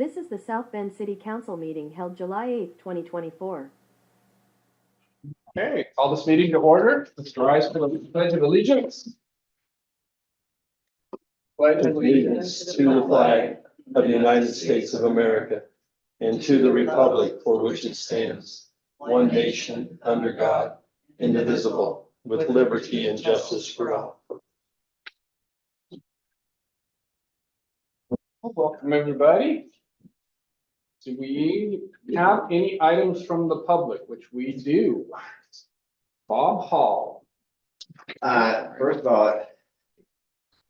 This is the South Bend City Council meeting held July 8th, 2024. Okay, call this meeting to order. Let's rise for the Pledge of Allegiance. Pledge allegiance to the flag of the United States of America and to the republic for which it stands, one nation, under God, indivisible, with liberty and justice for all. Welcome, everybody. Do we have any items from the public, which we do? Bob Hall. First of all,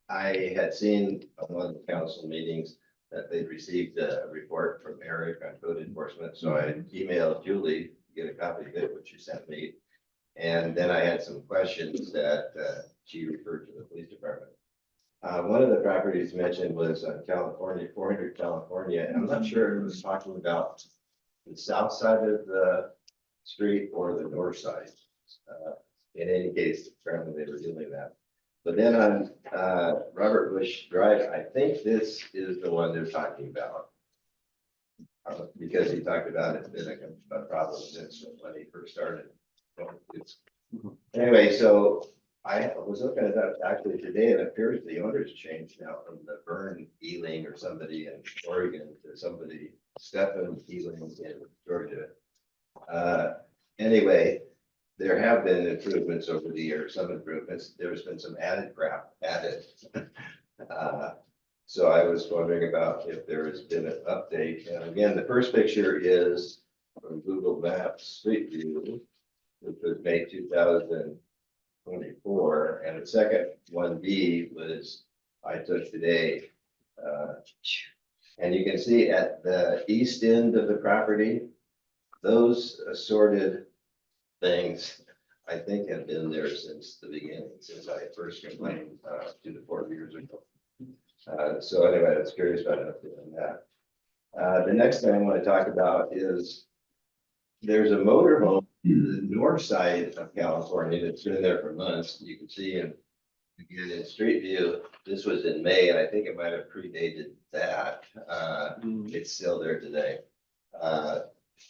I had seen on one of the council meetings that they'd received a report from Eric on code enforcement, so I emailed Julie to get a copy of it, which she sent me. And then I had some questions that she referred to the police department. One of the properties mentioned was on California, 400 California, and I'm not sure if it was talking about the south side of the street or the north side. In any case, apparently they were doing that. But then on Robert Bush Drive, I think this is the one they're talking about. Because he talked about it's been a problem since when he first started. Anyway, so I was looking at that actually today, and it appears the owners changed now from the Vern Ealing or somebody in Oregon to somebody, Stephen Ealing in Georgia. Anyway, there have been improvements over the years, some improvements. There's been some added crap added. So I was wondering about if there has been an update. And again, the first picture is from Google Maps Street View, which was May 2024. And the second 1B was I took today. And you can see at the east end of the property, those assorted things, I think, have been there since the beginning, since I first complained 2 to 4 years ago. So anyway, I was curious about an update on that. The next thing I want to talk about is there's a motorhome in the north side of California that's been there for months. You can see again in Street View, this was in May, and I think it might have predated that. It's still there today.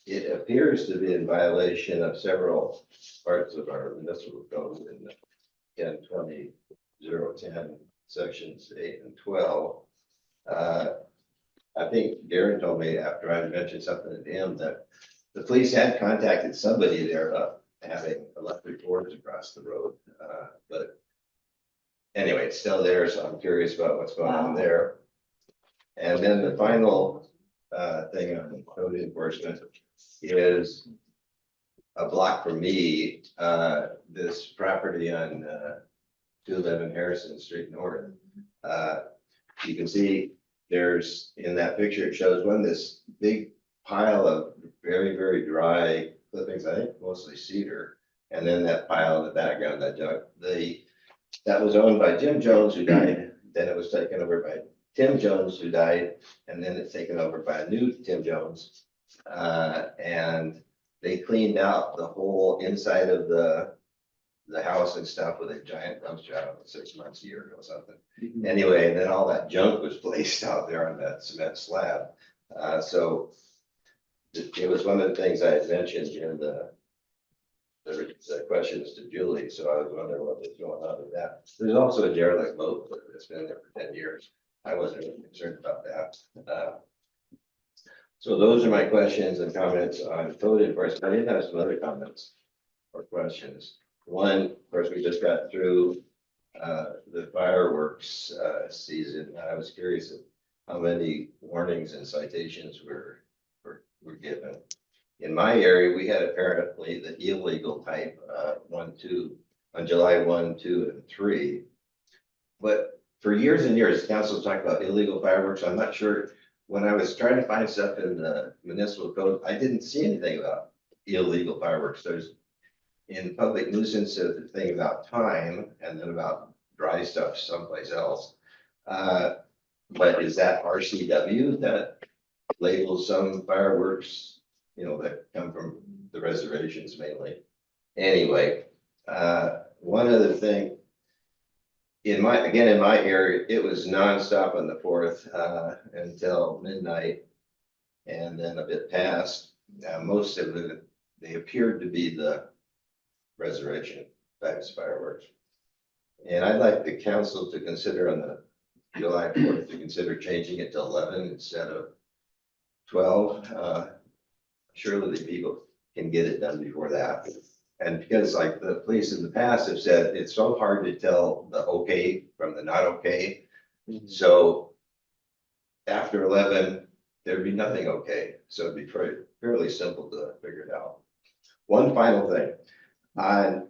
It appears to be in violation of several parts of our municipal code in the 1020-010 sections 8 and 12. I think Darren told me after I mentioned something to him that the police had contacted somebody there about having electric boards across the road. But anyway, it's still there, so I'm curious about what's going on there. And then the final thing on code enforcement is a block from me, this property on 211 Harrison Street North. You can see there's, in that picture, it shows this big pile of very, very dry clippings, I think mostly cedar. And then that pile in the background, that was owned by Jim Jones, who died. Then it was taken over by Tim Jones, who died, and then it's taken over by a new Tim Jones. And they cleaned out the whole inside of the house and stuff with a giant dumpster out 6 months, a year ago or something. Anyway, and then all that junk was placed out there on that cement slab. So it was one of the things I had mentioned in the questions to Julie. So I was wondering what was going on with that. There's also a derelict boat that's been there for 10 years. I wasn't really concerned about that. So those are my questions and comments on code enforcement. I did have some other comments or questions. One, of course, we just got through the fireworks season. I was curious of how many warnings and citations were given. In my area, we had apparently the illegal type 1, 2 on July 1, 2, and 3. But for years and years, council talked about illegal fireworks. I'm not sure. When I was trying to find stuff in the municipal code, I didn't see anything about illegal fireworks. There's in public nuisance a thing about time and then about dry stuff someplace else. But is that RCW that labels some fireworks, that come from the reservations mainly? Anyway, one other thing, in my area, it was nonstop on the 4th until midnight. and then a bit past, most of it, they appeared to be the Resurrection Baptist fireworks. And I'd like the council to consider on the July 4th, to consider changing it to 11 instead of 12. Surely the people can get it done before that. And because like the police in the past have said, it's so hard to tell the okay from the not okay. So after 11, there'd be nothing okay. So it'd be fairly simple to figure it out. One final thing. I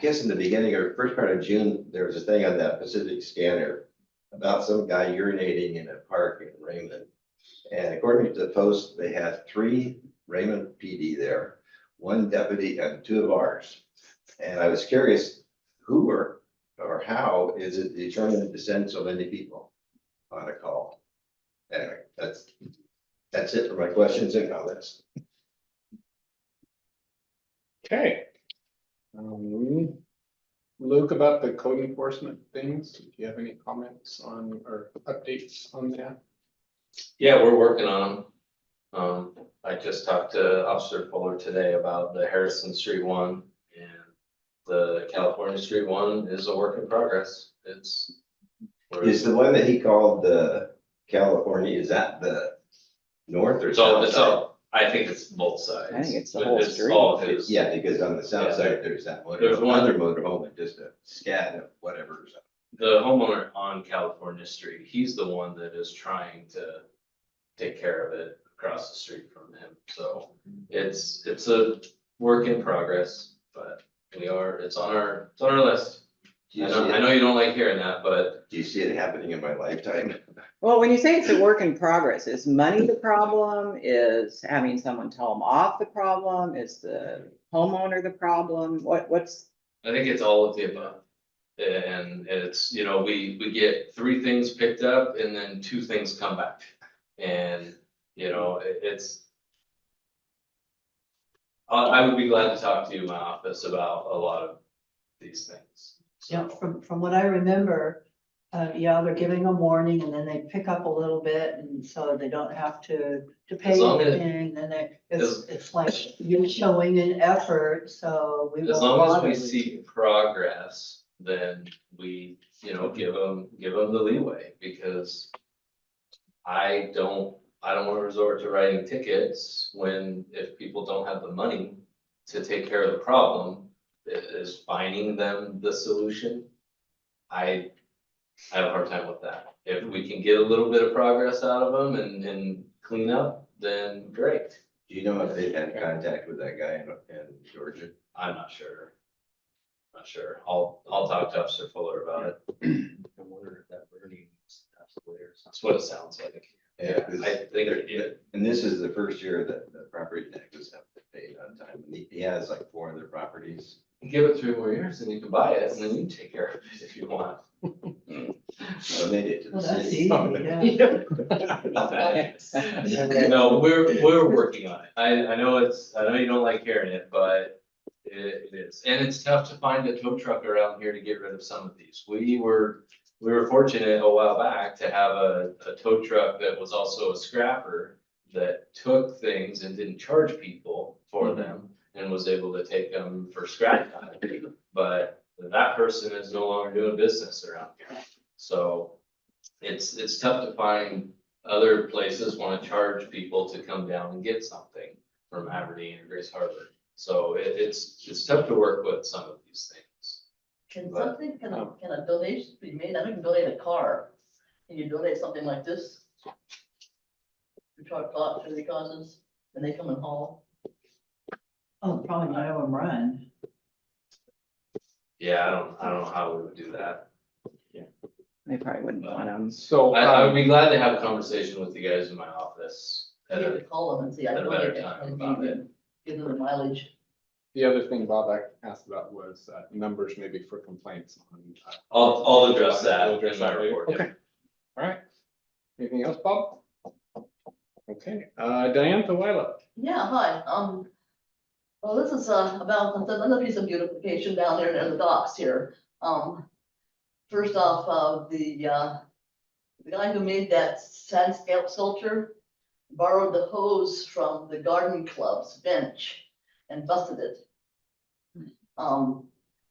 guess in the beginning or first part of June, there was a thing on that Pacific Scanner about some guy urinating in a park in Raymond. And according to the Post, they had 3 Raymond PD there, 1 deputy and 2 of ours. And I was curious who or how is it determined to send so many people on a call? Anyway, that's it for my questions and comments. Okay. Luke, about the code enforcement things, do you have any comments on or updates on that? Yeah, we're working on them. I just talked to Officer Fuller today about the Harrison Street one, and the California Street one is a work in progress. It's. Is the one that he called the California, is that the north or It's all, south it's side? all, I think it's both sides. I think it's the But whole it's street. all his. Yeah, because on the south Yeah, side, there's that there's one- other motorhome and just a scat of whatever. The homeowner on California Street, he's the one that is trying to take care of it across the street from him. So it's a work in progress, but it's on our list. Do I you see know, I it, know you don't like hearing that, but do you see it happening in my lifetime? Well, when you say it's a work in progress, is money the problem? Is having someone tell them off the problem? Is the homeowner the problem? What's, I think it's all of the above. And it's, we get 3 things picked up and then 2 things come back. And, it's. I would be glad to talk to you in my office about a lot of these things. Yeah, So, from what I remember, they're giving a warning and then they pick up a little bit and so they don't have to pay As long as- anything. Then it's like you're showing an effort, so we as won't long as bother we with see you. progress, then we, give them the leeway, because I don't want to resort to writing tickets if people don't have the money to take care of the problem. Is finding them the solution? I have a hard time with that. If we can get a little bit of progress out of them and clean up, then great. Do you know if they've had contact with that guy in Georgia? I'm not sure. Not sure. I'll talk to Officer Fuller about it. I wonder if that burning passed away or something. That's what it sounds like. Yeah, 'cause I think it did. And this is the first year that the property taxes have been paid on time. And he has like 4 other properties. Give it 3 more years and you can buy it and then you can take care of it if you want. Donated to the Well, that's city. easy, yeah. No, we're working on it. I know you don't like hearing it, but it is. And it's tough to find a tow truck around here to get rid of some of these. We were fortunate a while back to have a tow truck that was also a scrapper that took things and didn't charge people for them and was able to take them for scrap time. But that person is no longer doing business around here. So it's tough to find other places want to charge people to come down and get something from Aberdeen or Grace Harbor. So it's tough to work with some of these things. Can a donation be made? I can donate a car. Can you donate something like this? To truck lot to the causes, and they come and haul? Oh, probably none of them run. Yeah, I don't know how we would do that. they probably wouldn't want them. So, I would be glad to have a conversation with you guys in my office. You have to call them and say, I at a better donated, time and about it. give them the mileage. the other thing Bob asked about was numbers maybe for complaints on. I'll address that You'll address in my that later? report. yeah. Okay, all right. Anything else, Bob? Okay, Diane Tawila. Yeah, hi, well, this is about another piece of beautification down there near the docks here. First off, the guy who made that sand scale sculpture, borrowed the hose from the garden club's bench and busted it.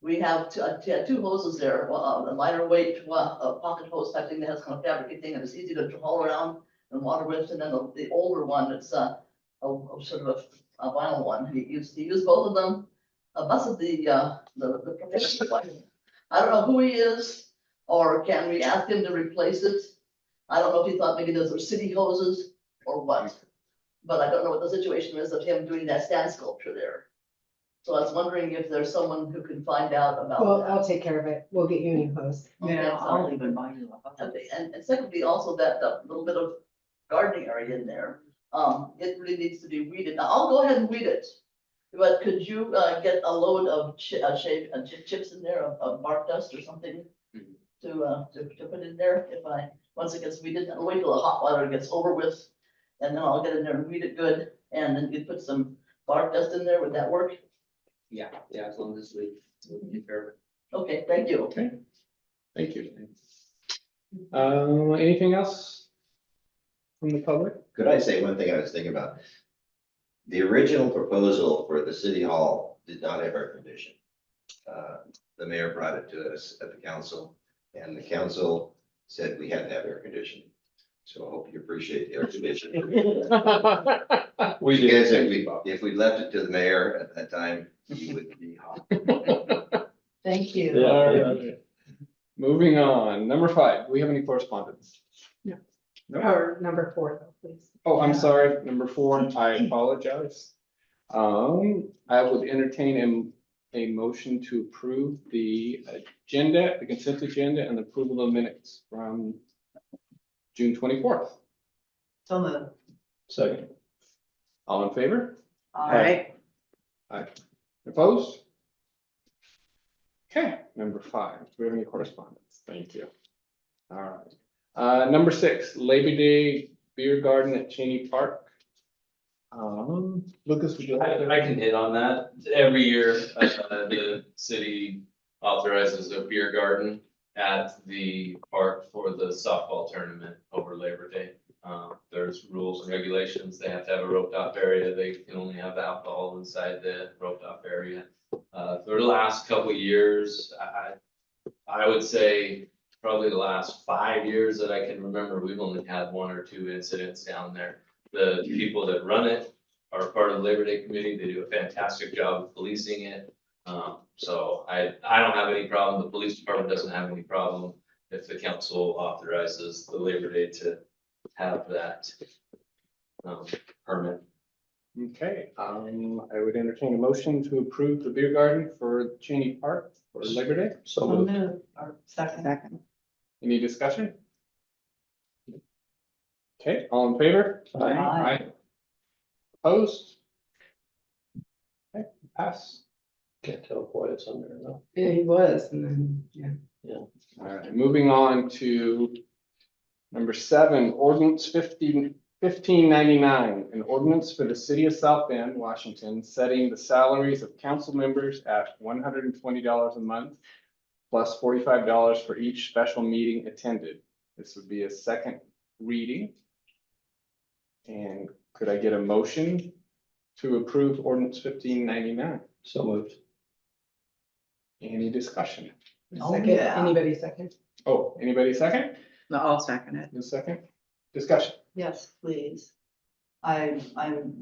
We have two hoses there, a lighter weight, a pocket hose type thing that has kind of fabric thing and it's easy to haul around and water with, and then the older one, it's a sort of a vinyl one. He used both of them, busted the professional one. I don't know who he is, or can we ask him to replace it? I don't know if he thought maybe those were city hoses or what, but I don't know what the situation is of him doing that stand sculpture there. So I was wondering if there's someone who can find out about Well, that. I'll take care of it. We'll get you a new hose. Okay, Yeah, so- I'll even buy you a hot Okay, and secondly, also that little bit of gardening area in there, it really needs to be weeded. Now, I'll go ahead and weed it. But could you, get a load of chips in there, of bark dust or something? To put in there, once it gets weeded, I'll wait till the hot water gets over with. And then I'll get in there and weed it good, and then you put some bark dust in there, would that work? Yeah, as long as we take care of it. Okay, thank you. Okay, thank you. Anything else from the public? Could I say one thing I was thinking about? The original proposal for the city hall did not have air conditioning. The mayor brought it to us at the council, and the council said we had to have air conditioning. So I hope you appreciate the air conditioning. We Because did. if we left it to the mayor at that time, he would be hot. Thank you. Yeah. All right. Moving on, number 5, do we have any correspondence? No. No? Or number 4, though, please. Oh, I'm sorry, number 4, I apologize. I would entertain a motion to approve the agenda, the consent agenda, and the approval of minutes from June 24th. So moved. Second. All in favor? All right, Opposed? Okay, number 5, do we have any correspondence? Thank you. All right, number 6, Labor Day Beer Garden at Cheney Park. Lucas, would you like to? I can hit on that. Every year, the city authorizes a beer garden at the park for the softball tournament over Labor Day. There's rules and regulations. They have to have a roped off area. They can only have alcohol inside the roped off area. For the last couple of years, I would say probably the last 5 years that I can remember, we've only had 1 or 2 incidents down there. The people that run it are part of the Labor Day committee. They do a fantastic job of policing it. So I don't have any problem. The police department doesn't have any problem if the council authorizes the Labor Day to have that permit. Okay, I would entertain a motion to approve the beer garden for Cheney Park for Labor Day. So So moved. moved. Or second. second. Any discussion? Okay, all in favor? Aye. Aye. Opposed? Okay, pass. Can't tell if Wyatt's on there or not. Yeah, he was, and then, yeah. All right, moving on to number 7, ordinance 1599, an ordinance for the city of South Bend, Washington, setting the salaries of council members at $120 a month, plus $45 for each special meeting attended. This would be a second reading. And could I get a motion to approve ordinance 1599? So moved. Any discussion? Oh, Second, yeah. anybody second? Oh, anybody second? No, I'll second it. No second? Discussion. Yes, please. I've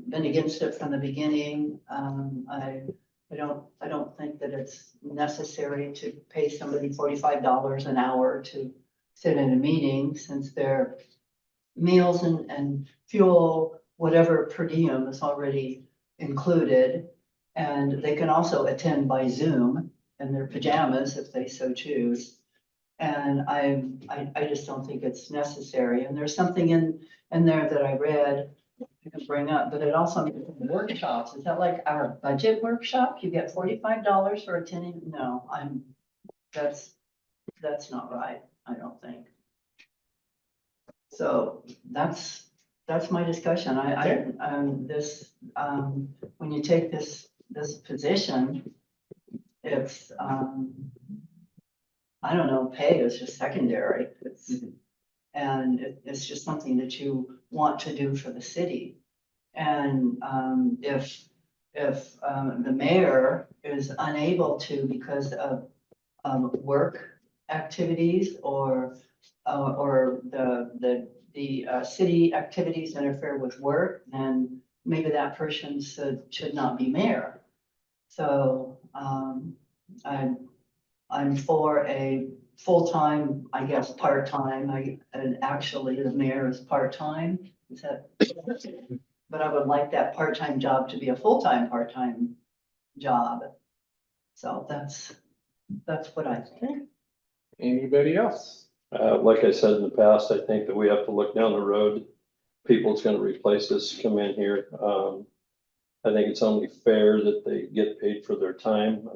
been against it from the beginning. I don't think that it's necessary to pay somebody $45 an hour to sit in a meeting, since their meals and fuel, whatever per diem is already included. And they can also attend by Zoom in their pajamas if they so choose. And I just don't think it's necessary. And there's something in there that I read, I can bring up, but it also, workshops, is that like our budget workshop? You get $45 for attending? No, that's not right, I don't think. So that's my discussion. When you take this position, it's, I don't know, pay is just secondary. And it's just something that you want to do for the city. And if the mayor is unable to because of work activities or the city activities interfere with work, then maybe that person should not be mayor. So I'm for a full-time, I guess, part-time, and actually the mayor is part-time, is that? But I would like that part-time job to be a full-time, part-time job. So that's what I think. Anybody else? Like I said in the past, I think that we have to look down the road. People that's gonna replace us come in here. I think it's only fair that they get paid for their time.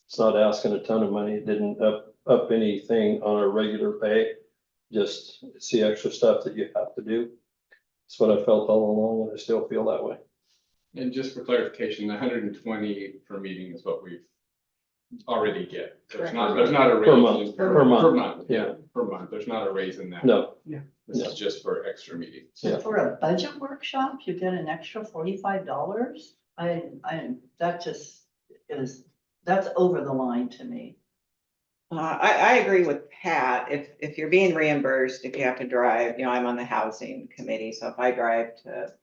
It's not asking a ton of money. It didn't up anything on our regular pay. Just it's the extra stuff that you have to do. That's what I felt all along, and I still feel that way. And just for clarification, the 120 per meeting is what we've already get. There's not a raise. Per month. Per month, yeah, per month. There's not a raise in that. No, This is just for extra meetings. Yeah. For a budget workshop, you get an extra $45. That just that's over the line to me. I agree with Pat. If you're being reimbursed, if you have to drive, I'm on the housing committee, so if I drive to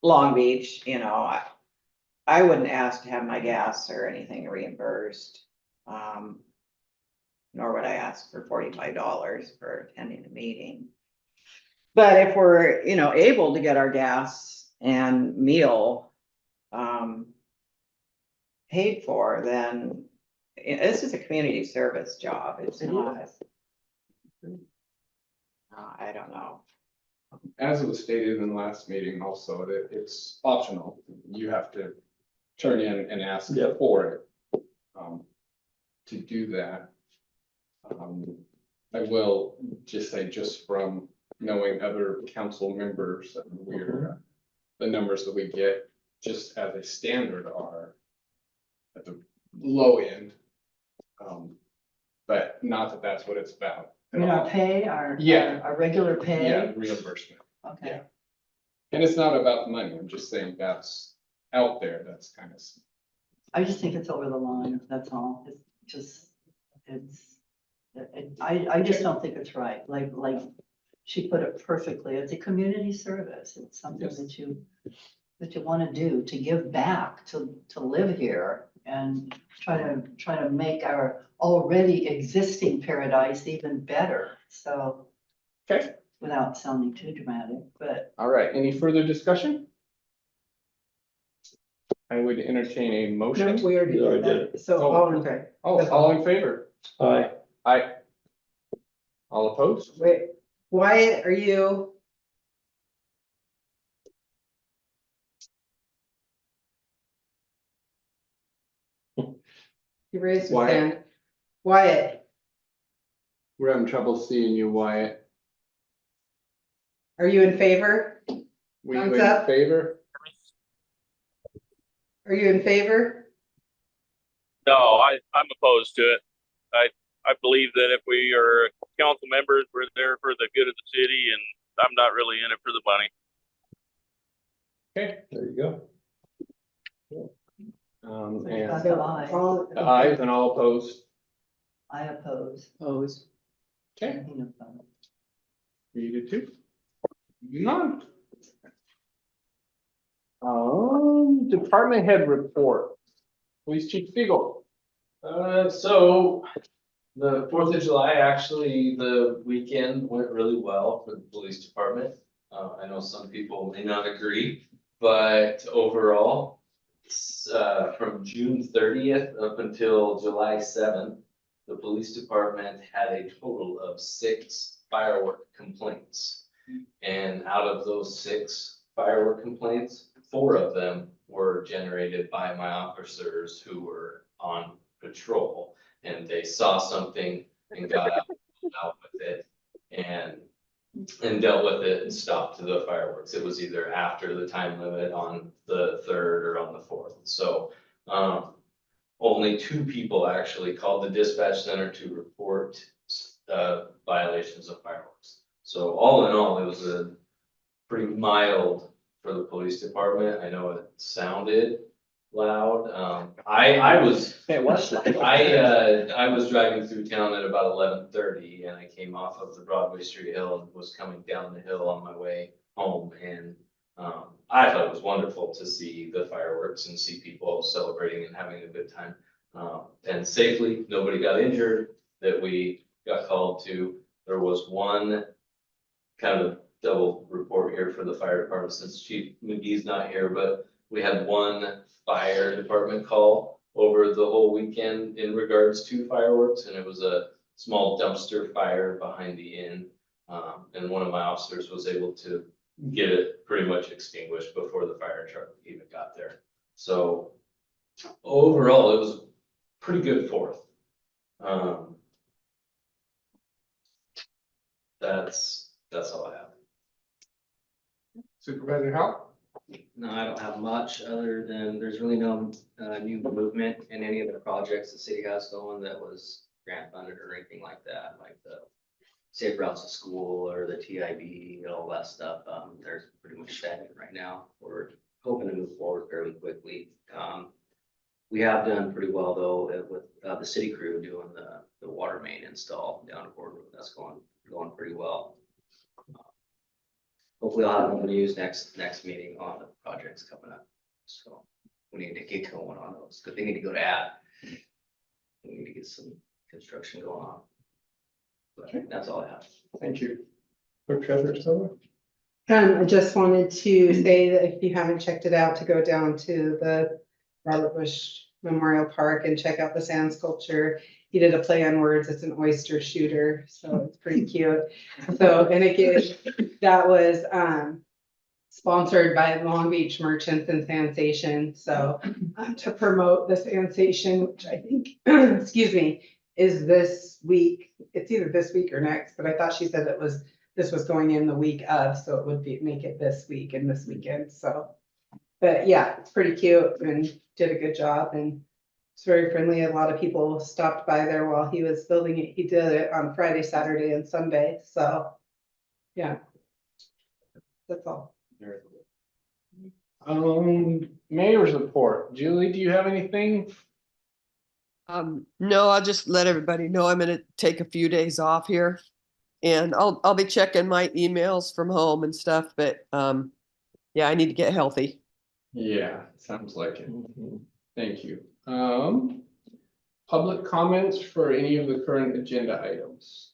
Long Beach, I wouldn't ask to have my gas or anything reimbursed. Nor would I ask for $45 for attending a meeting. But if we're, able to get our gas and meal paid for, then this is a community service job. It's not. I don't know. As it was stated in the last meeting also, that it's optional. You have to turn in and ask Yep. for it. To do that. I will just say, just from knowing other council members, the numbers that we get just as a standard are at the low end. But not that that's what it's about. I mean, our pay, our regular pay. Yeah, reimbursement. Okay. Yeah. And it's not about the money. I'm just saying that's out there. That's kind of. I just think it's over the line, that's all. I just don't think it's right. Like she put it perfectly. It's a community service. It's something Yes. that you want to do, to give back, to live here and try to make our already existing paradise even better. So, Okay. without sounding too dramatic, but All right, any further discussion? I would entertain a No, motion. we already You already did did that. So Oh. all in favor. Oh, all in favor? aye. Aye. All opposed? Wait, Wyatt, are you? He raised his Wyatt. hand. Wyatt, We're having trouble seeing you, Wyatt. are you in favor? We Thumbs in up. favor? Are you in favor? No, I'm opposed to it. I believe that if we are council members, we're there for the good of the city, and I'm not really in it for the money. Okay. There you go. And That's So, aye. all- the ayes and all opposed. I oppose. Opposed. Okay, You know, you do too. None. Department head report. Police Chief Spiegel. So the 4th of July, actually, the weekend went really well for the police department. I know some people may not agree, but overall, from June 30th up until July 7th, the police department had a total of 6 firework complaints. And out of those 6 firework complaints, 4 of them were generated by my officers who were on patrol. And they saw something and got out with it and dealt with it and stopped the fireworks. It was either after the time limit on the 3rd or on the 4th. So only 2 people actually called the dispatch center to report violations of fireworks. So all in all, it was a pretty mild for the police department. I know it sounded loud. I was, It was. I was driving through town at about 11:30 and I came off of the Broadway Street Hill and was coming down the hill on my way home. And I thought it was wonderful to see the fireworks and see people celebrating and having a good time. And safely, nobody got injured that we got called to. There was one kind of double report here for the fire department since Chief McGee's not here, but we had one fire department call over the whole weekend in regards to fireworks, and it was a small dumpster fire behind the inn. And one of my officers was able to get it pretty much extinguished before the fire truck even got there. So overall, it was pretty good Fourth. That's all I have. Supervisor Hal? No, I don't have much other than there's really no new movement in any of the projects the city has going that was grant funded or anything like that, like the safe routes to school or the TIB and all that stuff. There's pretty much stagnant right now. We're hoping to move forward fairly quickly. We have done pretty well though with the city crew doing the water main install down at Boardroom. That's going pretty well. Hopefully I'll have more news next meeting on the projects coming up. So we need to get going on those. Good thing we need to go to ad. We need to get some construction going on. But that's all I have. Thank you. Clerk Treasurer Silva? I just wanted to say that if you haven't checked it out, to go down to the Robert Bush Memorial Park and check out the sand sculpture. He did a play on words. It's an oyster shooter, so it's pretty cute. So, and again, that was sponsored by Long Beach Merchants and Sensation. So to promote the Sensation, which I think, excuse me, is this week. It's either this week or next, but I thought she said this was going in the week of, so it would make it this week and this weekend. So, but yeah, it's pretty cute and did a good job and it's very friendly. A lot of people stopped by there while he was building it. He did it on Friday, Saturday, and Sunday. So, yeah, that's all. Mayor's report. Julie, do you have anything? No, I'll just let everybody know I'm gonna take a few days off here. And I'll be checking my emails from home and stuff, but yeah, I need to get healthy. Yeah, sounds like it. Thank you. Public comments for any of the current agenda items.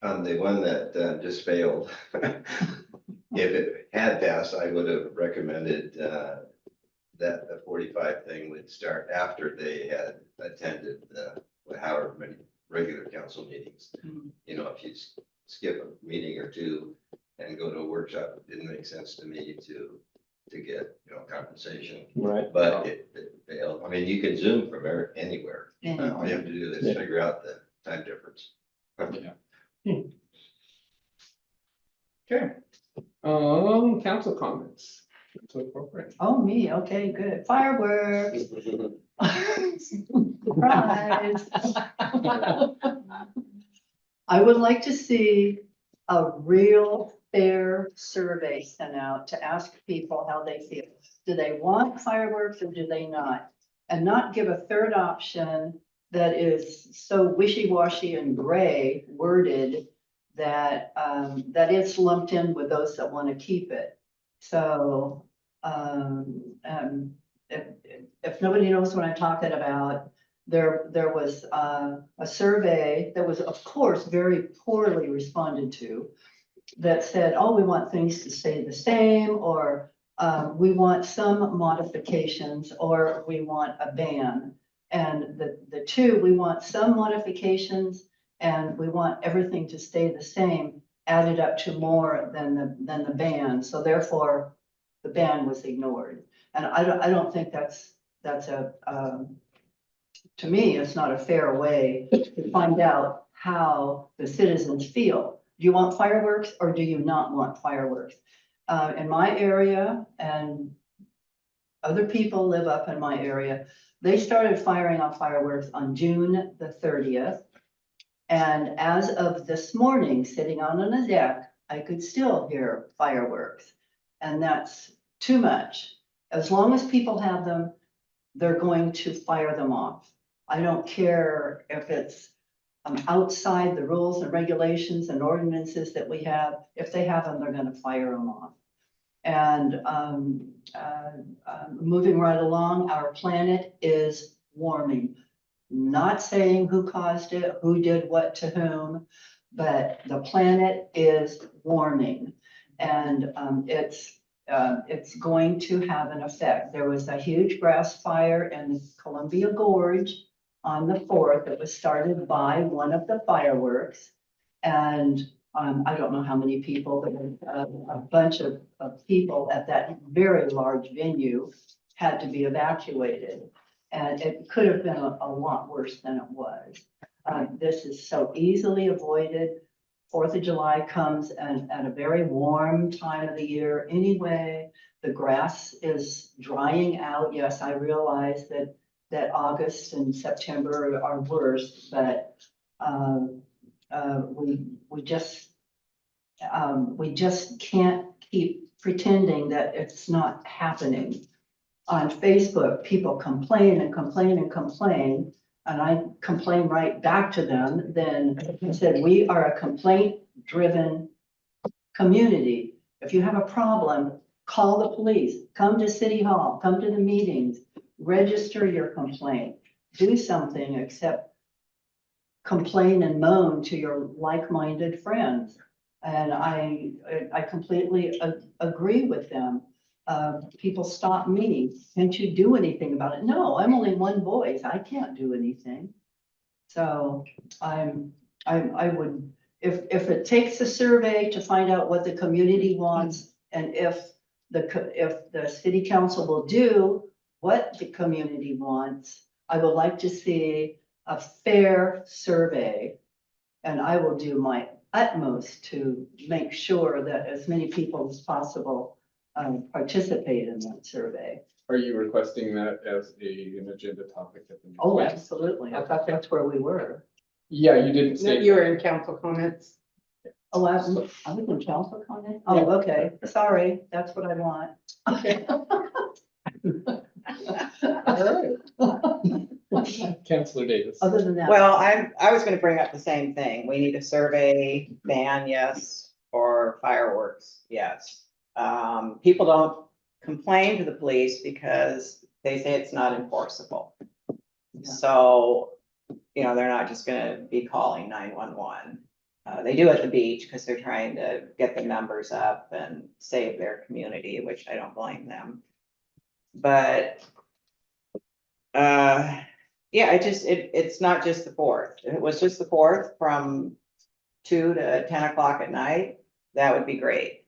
On the one that just failed, if it had passed, I would have recommended that the 45 thing would start after they had attended however many regular council meetings. You know, if you skip a meeting or two and go to a workshop, it didn't make sense to me to get, you know, compensation. Right. But it failed. I mean, you can Zoom from anywhere. All you have to do is figure out the time difference. Yeah. Okay. Council comments. So appropriate. Oh, me, okay, good. Fireworks. Surprise. I would like to see a real fair survey sent out to ask people how they feel. Do they want fireworks or do they not? And not give a third option that is so wishy-washy and gray worded that that it's lumped in with those that want to keep it. So if nobody knows what I'm talking about, there was a survey that was, of course, very poorly responded to that said, oh, we want things to stay the same, or we want some modifications, or we want a ban. And the two, we want some modifications and we want everything to stay the same, added up to more than the ban. So therefore, the ban was ignored. And I don't think that's a, to me, it's not a fair way to find out how the citizens feel. Do you want fireworks or do you not want fireworks? In my area, and other people live up in my area, they started firing off fireworks on June the 30th. And as of this morning, sitting on a deck, I could still hear fireworks. And that's too much. As long as people have them, they're going to fire them off. I don't care if it's outside the rules and regulations and ordinances that we have. If they have them, they're gonna fire them off. And moving right along, our planet is warming. Not saying who caused it, who did what to whom, but the planet is warming. And it's going to have an effect. There was a huge grass fire in the Columbia Gorge on the 4th. It was started by one of the fireworks. And I don't know how many people, but a bunch of people at that very large venue had to be evacuated. And it could have been a lot worse than it was. This is so easily avoided. 4th of July comes at a very warm time of the year anyway. The grass is drying out. Yes, I realize that August and September are worse, but we just can't keep pretending that it's not happening. On Facebook, people complain and complain and complain, and I complain right back to them. Then I said, we are a complaint-driven community. If you have a problem, call the police, come to City Hall, come to the meetings, register your complaint, do something except complain and moan to your like-minded friends. And I completely agree with them. People stop me. Can't you do anything about it? No, I'm only one voice. I can't do anything. So I would, if it takes a survey to find out what the community wants, and if the city council will do what the community wants, I would like to see a fair survey. And I will do my utmost to make sure that as many people as possible participate in that survey. Are you requesting that as an agenda topic at the next? Oh, meeting? absolutely. I thought that's where we were. Yeah, you didn't No, say. you were in council comments. Oh, I was in council comment? Oh, okay. Sorry, that's what I want. Okay. Councilor Davis. Other than that. Well, I was gonna bring up the same thing. We need a survey ban, yes, or fireworks, yes. People don't complain to the police because they say it's not enforceable. Yeah. So, they're not just gonna be calling 911. They do at the beach because they're trying to get the numbers up and save their community, which I don't blame them. But yeah, it's not just the 4th. If it was just the 4th from 2 to 10 o'clock at night, that would be great.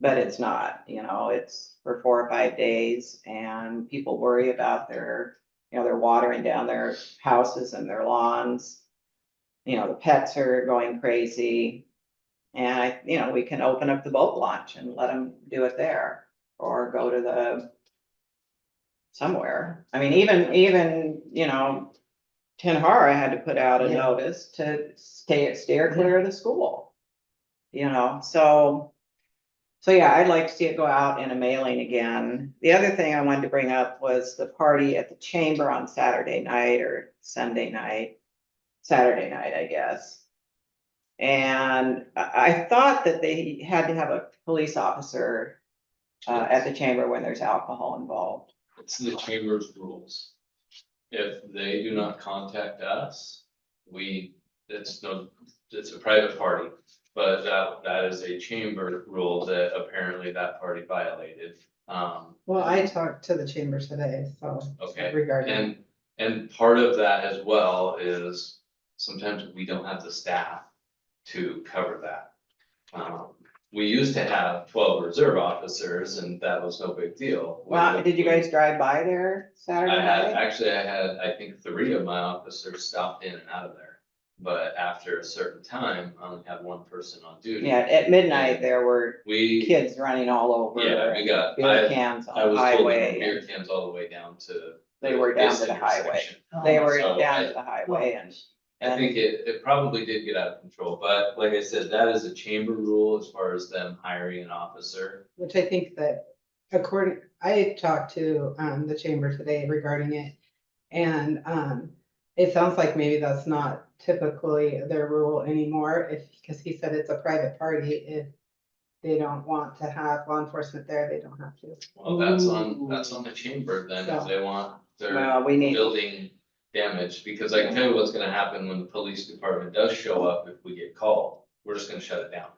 But it's not, it's for 4 or 5 days, and people worry about they're watering down their houses and their lawns. The pets are going crazy. And we can open up the boat launch and let them do it there, or go to somewhere. I mean, even Tenhara had to put out a Yeah. notice to steer clear of the school. So yeah, I'd like to see it go out in a mailing again. The other thing I wanted to bring up was the party at the chamber on Saturday night or Saturday night, I guess. And I thought that they had to have a police officer at the chamber when there's alcohol involved. It's the chamber's rules. If they do not contact us, it's a private party. But that is a chamber rule that apparently that party violated. Well, I talked to the chamber today, so. Okay, Regarding. and part of that as well is sometimes we don't have the staff to cover that. We used to have 12 reserve officers and that was no big deal. Well, did you guys drive by there Saturday I night? had, I think 3 of my officers stopped in and out of there. But after a certain time, I only had 1 person on duty. Yeah, at midnight, there were We, kids running all over. yeah, we got, Beer cans I on the was told there were highway. beer cans all the way down to. They were down this to the highway. intersection. They were So down to the highway I think it probably did get out of control, but like I said, that is a chamber rule as far as them hiring an officer. Which I think that I talked to, the chamber today regarding it. And, it sounds like maybe that's not typically their rule anymore, because he said it's a private party. If they don't want to have law enforcement there, they don't have to. Well, that's on the chamber then, if So- they want their Well, we need, building damaged, because I can tell you what's gonna happen when the police department does show up if we get called, we're just gonna shut it down.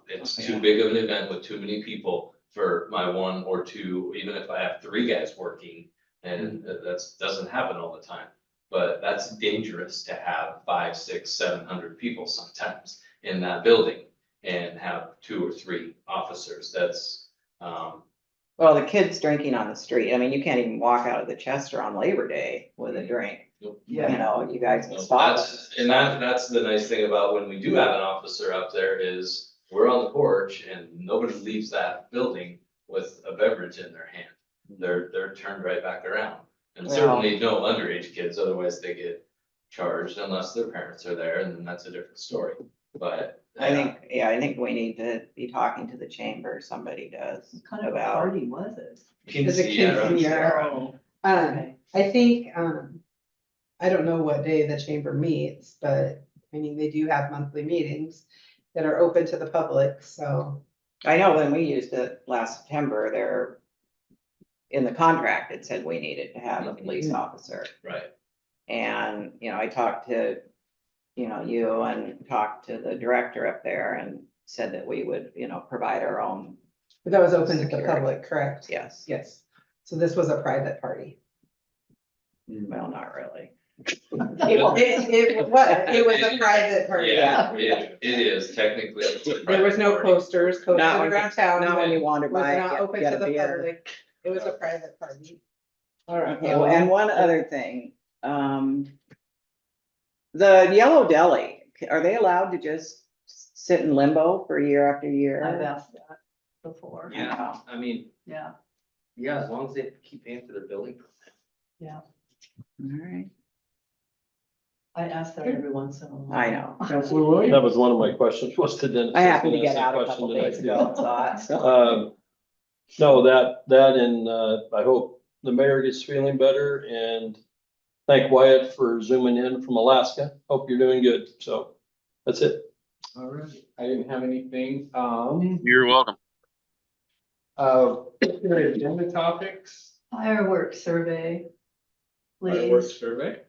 It's too big of an event with too many people for my one or two, even if I have three guys working, and that's, doesn't happen all the time. But that's dangerous to have 500, 600, 700 people sometimes in that building and have 2 or 3 officers, that's, well, the kids drinking on the street. I mean, you can't even walk out of the Chester on Labor Day with a drink. You know, you guys can stop us. And that's the nice thing about when we do have an officer up there is we're on the porch and nobody leaves that building with a beverage in their hand. They're turned right back around. And Well- certainly no underage kids, otherwise they get charged unless their parents are there, and then that's a different story. But. I think we need to be talking to the chamber, somebody does, What kind of about. party was it? Kinsey, yeah, right. Quinceañera. I think, I don't know what day the chamber meets, but I mean, they do have monthly meetings that are open to the public, so. I know when we used it last September, there, in the contract, it said we needed to have a police officer. Right. And, you know, I talked to, you and talked to the director up there and said that we would, provide our own, But that was open to the Security. public, correct? yes, Yes. So this was a private party. well, not really. It was a private party. Yeah, it is technically. it's a There was no private party. posters posted Not when- around town. Not when you wander It was by, not open get to a the beer. public. It was a private party. All right. Okay, well, and one other thing, the Yellow Deli, are they allowed to just sit in limbo for year after year? I've asked that before. Yeah, I mean, Yeah, yeah, as long as they keep paying for their building permit. All right, I ask that every once in a while. I know. Councilor Williams? That was one of my questions, was to Dennis. I happened to was gonna get ask out that a question couple tonight, days too. ago, so. No, that and, I hope the mayor gets feeling better, and thank Wyatt for zooming in from Alaska. Hope you're doing good. So that's it. All right, I didn't have anything, You're welcome. agenda topics, Fireworks survey, fireworks please. survey.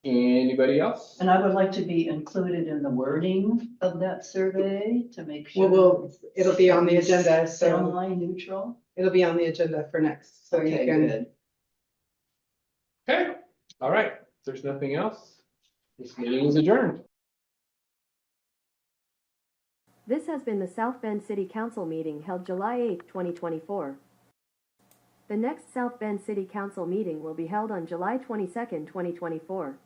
Anybody else? And I would like to be included in the wording of that survey to make sure. Well, it'll be on the agenda, so Semi neutral. it'll be on the agenda for next, so you Okay, can. good. Okay, all right, if there's nothing else, this meeting is adjourned. This has been the South Bend City Council meeting held July 8, 2024. The next South Bend City Council meeting will be held on July 22, 2024.